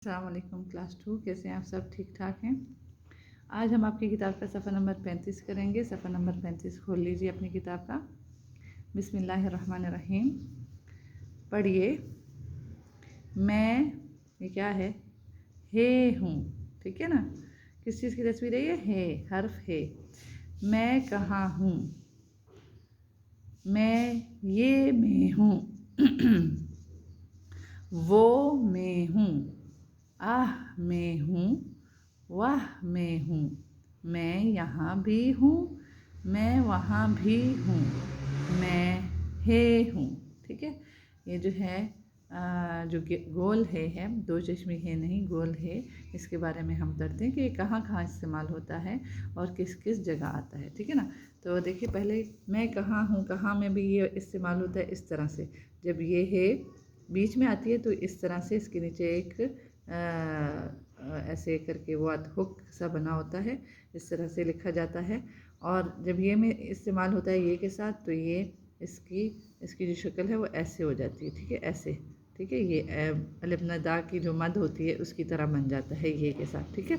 अस्सलाम वालेकुम क्लास 2। कैसे हैं आप सब? ठीक ठाक हैं। आज हम आपकी किताब का सफ़ा नंबर 35 करेंगे। सफ़ा नंबर 35 खोल लीजिए अपनी किताब का। बिस्मिल्लाहिर्रहमानिर्रहीम। पढ़िए। मैं, ये क्या है? हे हूँ। ठीक है ना? किस चीज़ की तस्वीर है ये? है, हर्फ है। मैं कहाँ हूँ? मैं ये में हूँ। वो मैं हूँ। आह मैं हूँ, वाह मैं हूँ। मैं यहाँ भी हूँ, मैं वहाँ भी हूँ। मैं है हूँ। ठीक है। ये जो है जो गोल है दो चश्मे है नहीं, गोल है। इसके बारे में हम पढ़ते हैं कि ये कहाँ कहाँ इस्तेमाल होता है और किस किस जगह आता है। ठीक है ना? तो देखिए, पहले मैं कहाँ हूँ, कहाँ में भी ये इस्तेमाल होता है इस तरह से। जब ये है बीच में आती है तो इस तरह से इसके नीचे एक ऐसे करके वो हुक सा बना होता है, इस तरह से लिखा जाता है। और जब ये में इस्तेमाल होता है ये के साथ, तो ये इसकी जो शक्ल है वो ऐसे हो जाती है। ठीक है, ऐसे। ठीक है, ये अलिफ न दा की जो मद होती है उसकी तरह बन जाता है ये के साथ। ठीक है,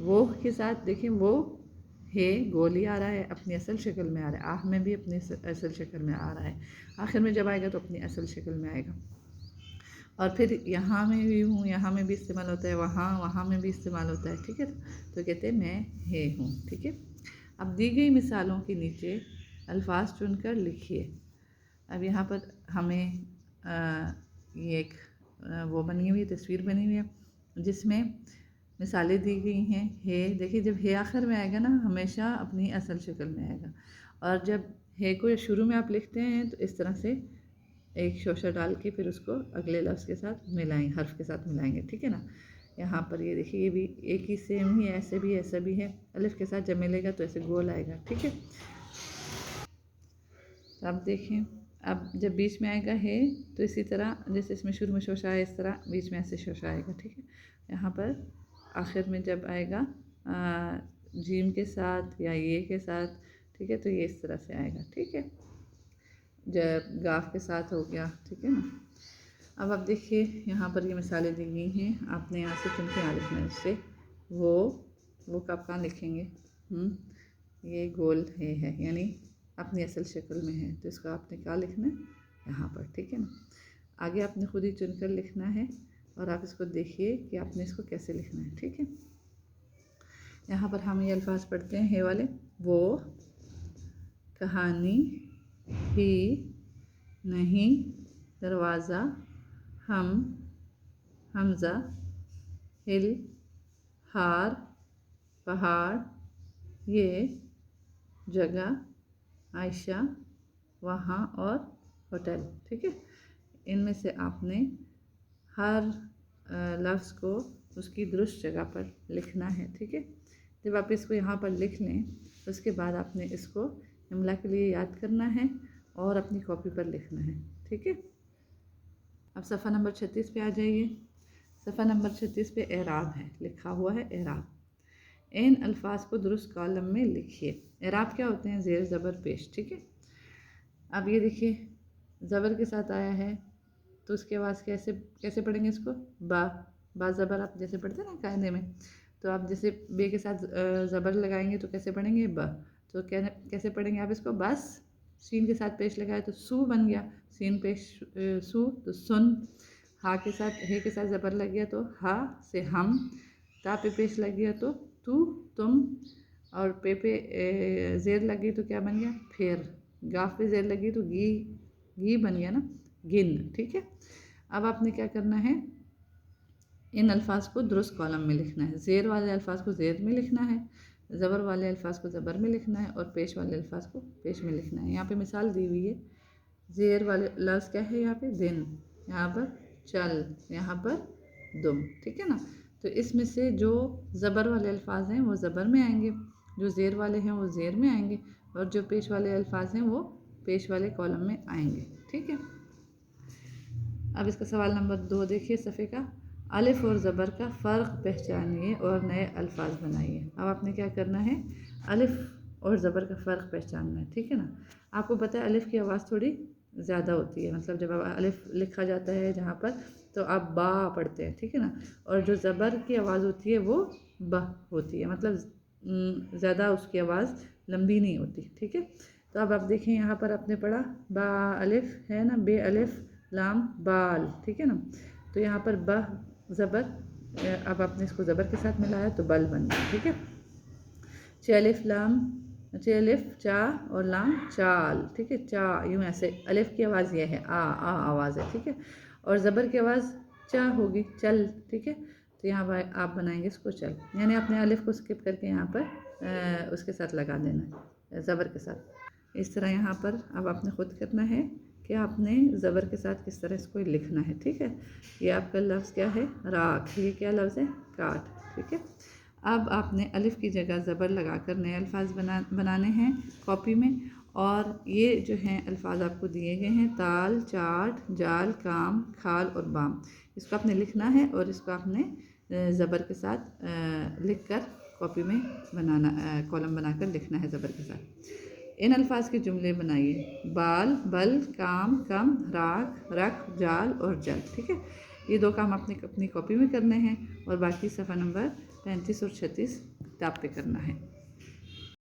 वो के साथ देखें, वो है गोल ही आ रहा है, अपनी असल शक्ल में आ रहा है। आह में भी अपनी असल शक्ल में आ रहा है। आखिर में जब आएगा तो अपनी असल शक्ल में आएगा। और फिर यहाँ में भी हूँ, यहाँ में भी इस्तेमाल होता है, वहाँ में भी इस्तेमाल होता है। ठीक है, तो कहते हैं मैं है हूँ। ठीक है। अब दी गई मिसालों के नीचे अल्फाज चुनकर लिखिए। अब यहाँ पर हमें ये एक वो बनी हुई तस्वीर बनी हुई है जिसमें मिसालें दी गई हैं। है, देखिए, जब है आखिर में आएगा ना, हमेशा अपनी असल शक्ल में आएगा। और जब है को शुरू में आप लिखते हैं तो इस तरह से एक शोशा डाल के फिर उसको अगले लफ्ज़ के साथ मिलाएंगे, हर्फ के साथ मिलाएंगे। ठीक है ना? यहाँ पर ये देखिए, ये भी एक ही सेम ही है, ऐसे भी ऐसा भी है। अलिफ के साथ जब मिलेगा तो ऐसे गोल आएगा। ठीक है, तो अब देखें, अब जब बीच में आएगा है तो इसी तरह जैसे इसमें शुरू में शोशा है, इस तरह बीच में ऐसे शोशा आएगा। ठीक है, यहाँ पर आखिर में जब आएगा जीम के साथ या ये के साथ, ठीक है, तो ये इस तरह से आएगा। ठीक है, जब गाफ के साथ हो गया। ठीक है ना? अब आप देखिए, यहाँ पर ये मिसालें दी गई हैं, आपने यहाँ से चुन के यहाँ लिखना है। उससे वो कब कहाँ लिखेंगे? ये गोल है यानी अपनी असल शक्ल में है, तो इसको आपने क्या लिखना है? यहाँ पर। ठीक है ना? आगे आपने खुद ही चुनकर लिखना है और आप इसको देखिए कि आपने इसको कैसे लिखना है। ठीक है, यहाँ पर हम ये अल्फाज पढ़ते हैं, हे वाले। वो, कहानी, ही, नहीं, दरवाज़ा, हम, हमज़ा, हिल, हार, पहाड़, ये, जगह, आयशा, वहाँ और होटल। ठीक है, इनमें से आपने हर लफ्ज़ को उसकी दुरुस्त जगह पर लिखना है। ठीक है, जब आप इसको यहाँ पर लिख लें उसके बाद आपने इसको इमला के लिए याद करना है और अपनी कॉपी पर लिखना है। ठीक है, अब सफ़ा नंबर 36 पे आ जाइए। सफ़ा नंबर 36 पे एराब है, लिखा हुआ है एराब। इन अल्फाज को दुरुस्त कॉलम में लिखिए। एराब क्या होते हैं? ज़ेर ज़बर पेश। ठीक है, अब ये देखिए, ज़बर के साथ आया है तो उसके बाद कैसे कैसे पढ़ेंगे इसको? बा ज़बर आप जैसे पढ़ते हैं ना कायदे में, तो आप जैसे बे के साथ ज़बर लगाएंगे तो कैसे पढ़ेंगे? ब। तो कैसे पढ़ेंगे आप इसको? बस। सीन के साथ पेश लगाए तो सू बन गया, सीन पेश सू तो सुन। हा के साथ, हे के साथ ज़बर लग गया तो हा से हम। ता पे पेश लग गया तो तू, तुम। और पे ज़ेर लग गई तो क्या बन गया? फिर। गाफ पे ज़ेर लगी तो गी बन गया ना, गिन। ठीक है, अब आपने क्या करना है? इन अल्फाज को दुरुस्त कॉलम में लिखना है। ज़ेर वाले अल्फाज को ज़ेर में लिखना है, ज़बर वाले अल्फाज को ज़बर में लिखना है और पेश वाले अल्फाज को पेश में लिखना है। यहाँ पे मिसाल दी हुई है। ज़ेर वाले लफ्ज़ क्या है यहाँ पे? दिन। यहाँ पर चल, यहाँ पर दुम। ठीक है ना? तो इसमें से जो ज़बर वाले अल्फाज हैं वो ज़बर में आएंगे, जो ज़ेर वाले हैं वो ज़ेर में आएंगे और जो पेश वाले अल्फाज हैं वो पेश वाले कॉलम में आएंगे। ठीक है, अब इसका सवाल नंबर 2 देखिए सफ़े का। अलिफ और ज़बर का फ़र्क पहचानिए और नए अल्फाज बनाइए। अब आपने क्या करना है? अलिफ और ज़बर का फ़र्क पहचानना है। ठीक है ना? आपको पता है अलिफ की आवाज़ थोड़ी ज़्यादा होती है, मतलब जब अलिफ लिखा जाता है जहाँ पर तो आप बा पढ़ते हैं, ठीक है ना। और जो ज़बर की आवाज़ होती है वो ब होती है, मतलब ज़्यादा उसकी आवाज़ लंबी नहीं होती, ठीक है। तो अब आप देखें यहाँ पर आपने पढ़ा बा अलिफ है ना, बे अलिफ लाम बाल, ठीक है ना। तो यहाँ पर ब ज़बर, अब आपने इसको ज़बर के साथ मिलाया तो बल बन गया, ठीक है। च अलिफ लाम, च अलिफ चा और लाम चाल, ठीक है। चा यूँ ऐसे, अलिफ की आवाज़ ये है आ आवाज़ है, ठीक है। और ज़बर की आवाज़ चा होगी चल, ठीक है। तो यहाँ आप बनाएंगे इसको चल, यानी आपने अलिफ को स्किप करके यहाँ पर उसके साथ लगा देना है ज़बर के साथ। इस तरह यहाँ पर अब आपने ख़ुद करना है कि आपने ज़बर के साथ किस तरह इसको लिखना है, ठीक है। ये आपका लफ्ज़ क्या है, राख, ये क्या लफ्ज़ है, काट, ठीक है। अब आपने अलिफ की जगह ज़बर लगाकर नए अल्फाज बनाने हैं कॉपी में। और ये जो हैं अल्फाज आपको दिए गए हैं ताल, चाट, जाल, काम, खाल और बाम, इसको आपने लिखना है और इसको आपने ज़बर के साथ लिख कर कॉपी में बनाना, कॉलम बनाकर लिखना है ज़बर के साथ। इन अल्फाज के जुमले बनाइए, बाल, बल, काम, कम, राख, रख, जाल और जल, ठीक है। ये 2 काम आपने अपनी कॉपी में करने हैं और बाकी सफ़ा नंबर 35 और 36 किताब पे करना है।